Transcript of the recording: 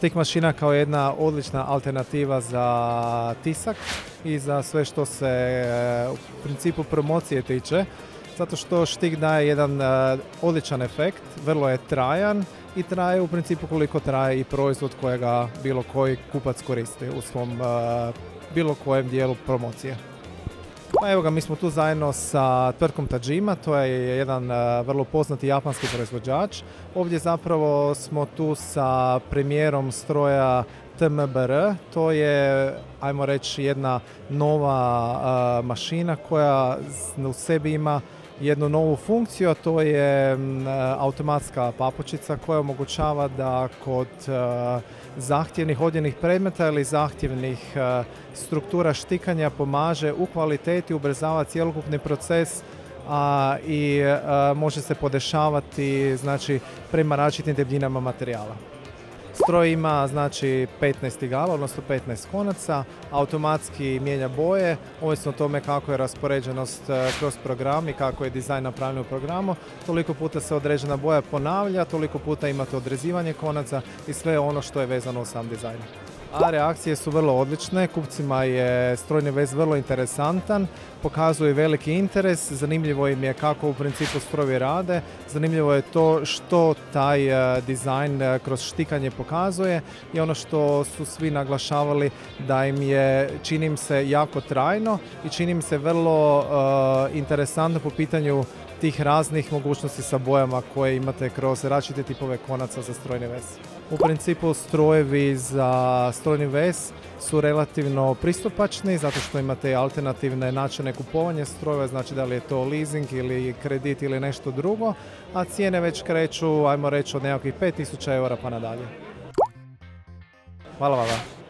Štik mašina kao jedna odlična alternativa za tisak i za sve što se u principu promocije tiče, zato što štik daje jedan odličan efekt, vrlo je trajan i traje u principu koliko traje i proizvod kojega bilo koji kupac koristi u svom bilo kojem dijelu promocije. Pa evo ga, mi smo tu zajedno sa tvrtkom Tajima, to je jedan vrlo poznati japanski proizvođač. Ovdje zapravo smo tu sa premijerom stroja TMBR, to je, ajmo reći, jedna nova mašina koja u sebi ima jednu novu funkciju, a to je automatska papučica koja omogućava da kod zahtjevnih odjevnih predmeta ili zahtjevnih struktura štikanja pomaže u kvaliteti, ubrzava cjelokupni proces i može se podešavati, znači, prema različitim debljinama materijala. Stroj ima, znači, 15 igala, odnosno 15 konaca, automatski mijenja boje, ovisno o tome kako je raspoređenost kroz program i kako je dizajn napravljen u programu. Toliko puta se određena boja ponavlja, toliko puta imate odrezivanje konaca i sve ono što je vezano u sam dizajn. A reakcije su vrlo odlične, kupcima je strojni vez vrlo interesantan, pokazuje veliki interes, zanimljivo im je kako u principu strojevi rade, zanimljivo je to što taj dizajn kroz štikanje pokazuje i ono što su svi naglašavali da im je, čini im se, jako trajno i čini im se vrlo interesantno po pitanju tih raznih mogućnosti sa bojama koje imate kroz različite tipove konaca za strojni vez. U principu strojevi za strojni vez su relativno pristupačni zato što imate alternativne načine kupovanja strojeva, znači da li je to leasing ili kredit ili nešto drugo, a cijene već kreću, ajmo reći, od nekakvih 5000 eura pa nadalje. Hvala vam.